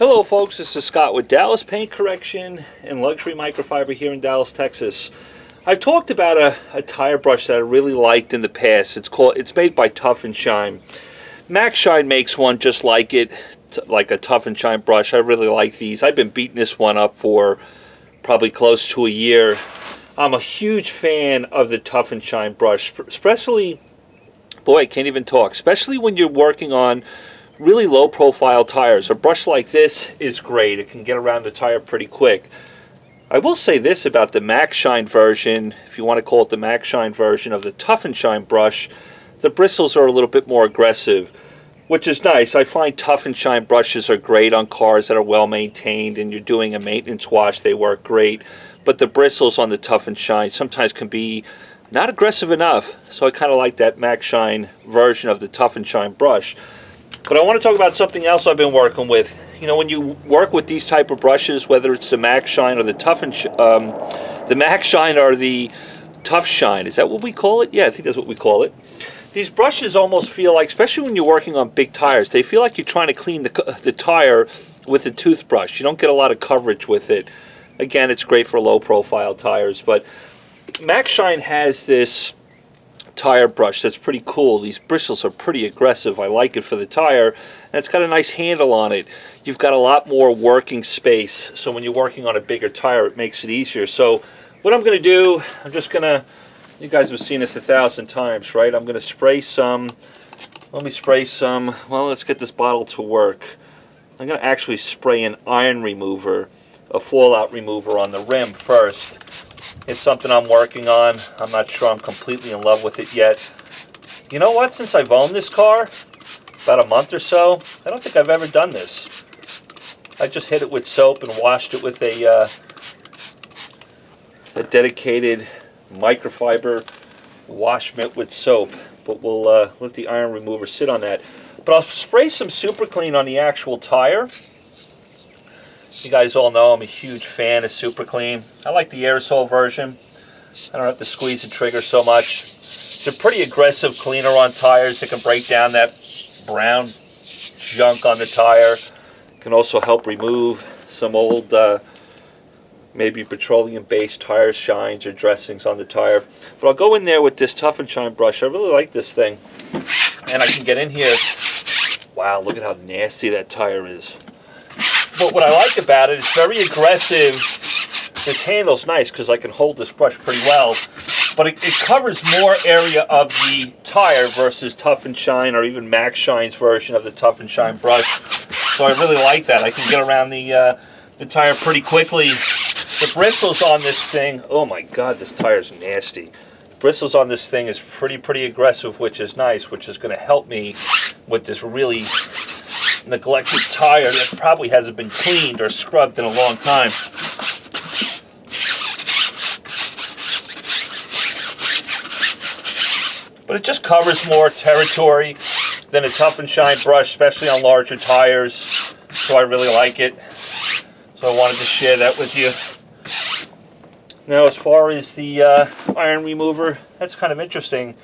Hello folks, this is Scott with Dallas Paint Correction and Luxury Microfiber here in Dallas, Texas. I've talked about a tire brush that I really liked in the past. It's made by Tough and Shine. Maxshine makes one just like it, like a Tough and Shine brush. I really like these. I've been beating this one up for probably close to a year. I'm a huge fan of the Tough and Shine brush, especially, boy, I can't even talk, especially when you're working on really low profile tires. A brush like this is great. It can get around the tire pretty quick. I will say this about the Maxshine version, if you want to call it the Maxshine version of the Tough and Shine brush, the bristles are a little bit more aggressive, which is nice. I find Tough and Shine brushes are great on cars that are well maintained and you're doing a maintenance wash. They work great, but the bristles on the Tough and Shine sometimes can be not aggressive enough. So I kind of like that Maxshine version of the Tough and Shine brush. But I want to talk about something else I've been working with. You know, when you work with these type of brushes, whether it's the Maxshine or the the Maxshine or the Tough Shine, is that what we call it? Yeah, I think that's what we call it. These brushes almost feel like, especially when you're working on big tires, they feel like you're trying to clean the tire with a toothbrush. You don't get a lot of coverage with it. Again, it's great for low profile tires, but Maxshine has this tire brush that's pretty cool. These bristles are pretty aggressive. I like it for the tire, and it's got a nice handle on it. You've got a lot more working space, so when you're working on a bigger tire it makes it easier. So what I'm going to do, you guys have seen this 1,000 times, right? I'm going to spray some, well, let's get this bottle to work. I'm going to actually spray an iron remover, a fallout remover on the rim first. It's something I'm working on. I'm not sure I'm completely in love with it yet. You know what? Since I've owned this car, about a month or so, I don't think I've ever done this. I just hit it with soap and washed it with a dedicated microfiber wash mitt with soap. But we'll let the iron remover sit on that. But I'll spray some super clean on the actual tire. You guys all know I'm a huge fan of Super Clean. I like the aerosol version. I don't have to squeeze the trigger so much. It's a pretty aggressive cleaner on tires. It can break down that brown junk on the tire. It can also help remove some old, maybe petroleum-based tire shines or dressings on the tire. But I'll go in there with this Tough and Shine brush. I really like this thing. And I can get in here. Wow, look at how nasty that tire is. But what I like about it, it's very aggressive. This handle's nice because I can hold this brush pretty well. But it covers more area of the tire versus Tough and Shine or even Maxshine's version of the Tough and Shine brush. So I really like that. I can get around the tire pretty quickly. The bristles on this thing, oh my God, this tire's nasty. The bristles on this thing is pretty aggressive, which is nice, which is going to help me with this really neglected tire that probably hasn't been cleaned or scrubbed in a long time. But it just covers more territory than a Tough and Shine brush, especially on larger tires. So I really like it. So I wanted to share that with you. Now, as far as the iron remover, that's kind of interesting.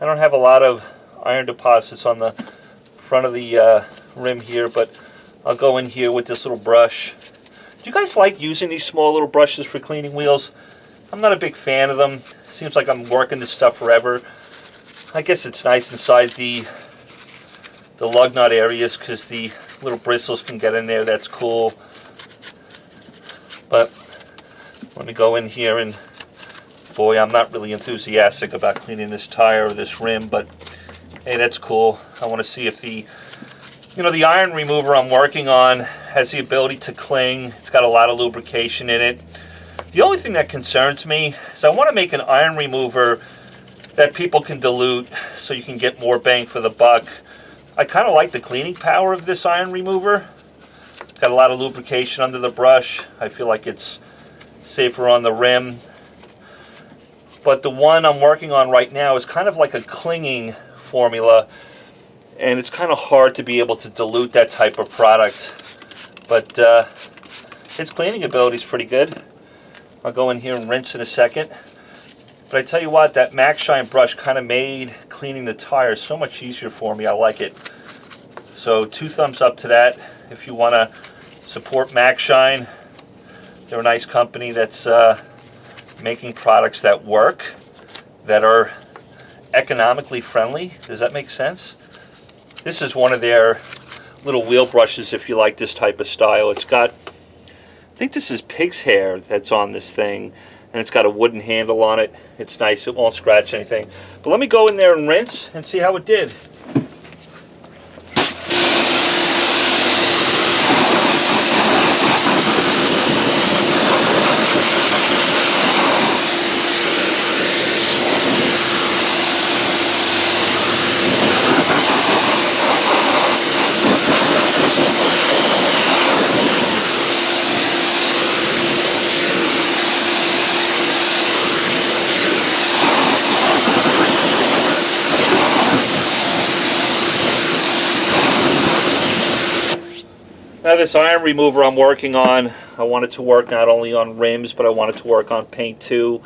I don't have a lot of iron deposits on the front of the rim here, but I'll go in here with this little brush. Do you guys like using these small little brushes for cleaning wheels? I'm not a big fan of them. Seems like I'm working this stuff forever. I guess it's nice inside the lug nut areas because the little bristles can get in there. That's cool. But let me go in here, and boy, I'm not really enthusiastic about cleaning this tire or this rim, but hey, that's cool. I want to see if the iron remover I'm working on has the ability to cling. It's got a lot of lubrication in it. The only thing that concerns me is I want to make an iron remover that people can dilute so you can get more bang for the buck. I kind of like the cleaning power of this iron remover. It's got a lot of lubrication under the brush. I feel like it's safer on the rim. But the one I'm working on right now is kind of like a clinging formula, and it's kind of hard to be able to dilute that type of product, but its cleaning ability is pretty good. I'll go in here and rinse in a second. But I tell you what, that Maxshine brush kind of made cleaning the tires so much easier for me. I like it. So 2 thumbs up to that. If you want to Support Maxshine. They're a nice company that's making products that work, that are economically friendly. Does that make sense? This is one of their little wheel brushes if you like this type of style. It's got, I think this is pig's hair that's on this thing, and it's got a wooden handle on it. It's nice, it won't scratch anything. But let me go in there and rinse and see how it did. Now this iron remover I'm working on, I want it to work not only on rims, but I want it to work on paint too.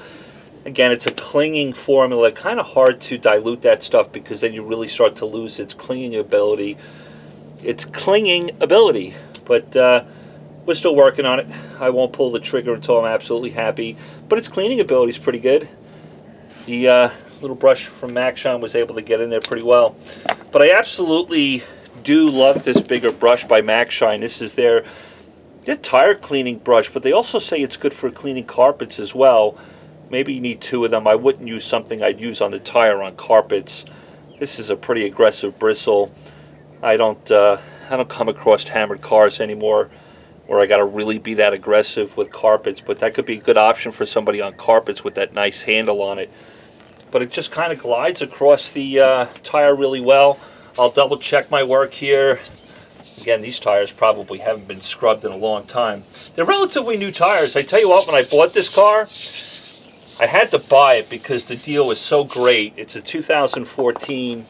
Again, it's a clinging formula, kind of hard to dilute that stuff because then you really start to lose its clinging ability. But we're still working on it. I won't pull the trigger until I'm absolutely happy, but its cleaning ability is pretty good. The little brush from Maxshine was able to get in there pretty well. But I absolutely do love this bigger brush by Maxshine. This is their tire cleaning brush, but they also say it's good for cleaning carpets as well. Maybe you need two of them. I wouldn't use something I'd use on the tire on carpets. This is a pretty aggressive bristle. I don't come across hammered cars anymore where I got to really be that aggressive with carpets, but that could be a good option for somebody on carpets with that nice handle on it. But it just kind of glides across the tire really well. I'll double check my work here. Again, these tires probably haven't been scrubbed in a long time. They're relatively new tires. I tell you what, when I bought this car, I had to buy it because the deal was so great. It's a 2014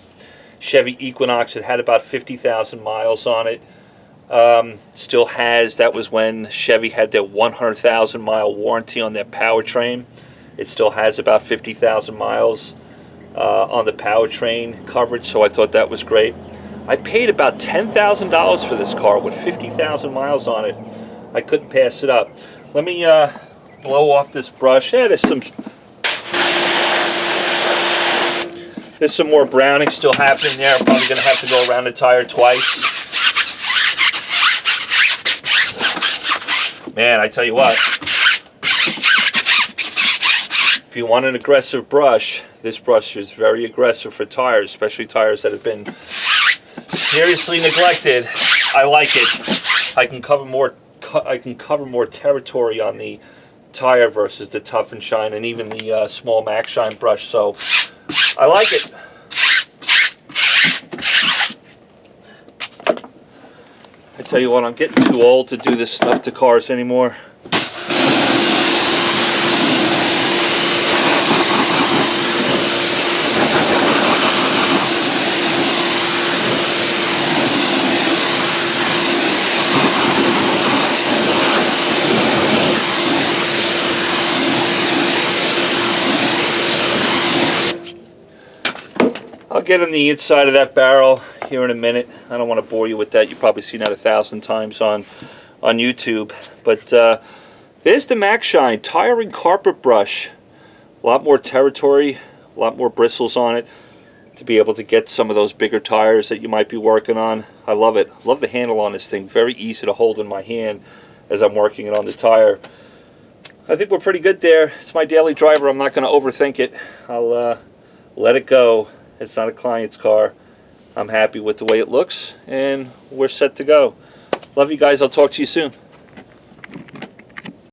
Chevy Equinox. It had about 50,000 miles on it. Still has. That was when Chevy had their 100,000 mile warranty on their powertrain. It still has about 50,000 miles on the powertrain coverage, so I thought that was great. I paid about $10,000 for this car with 50,000 miles on it. I couldn't pass it up. Let me blow off this brush. Yeah, there's some more browning still happening there. I'm probably going to have to go around the tire twice. Man, I tell you what, if you want an aggressive brush, this brush is very aggressive for tires, especially tires that have been seriously neglected. I like it. I can cover more territory on the tire versus the Tough and Shine and even the small Maxshine brush. So I like it. I tell you what, I'm getting too old to do this stuff to cars anymore. I'll get on the inside of that barrel here in a minute. I don't want to bore you with that. You've probably seen that 1,000 times on YouTube. But there's the Maxshine tire and carpet brush. A lot more territory, a lot more bristles on it to be able to get some of those bigger tires that you might be working on. I love it. Love the handle on this thing. Very easy to hold in my hand as I'm working it on the tire. I think we're pretty good there. It's my daily driver. I'm not going to overthink it. I'll let it go. It's not a client's car. I'm happy with the way it looks, and we're set to go. Love you guys. I'll talk to you soon.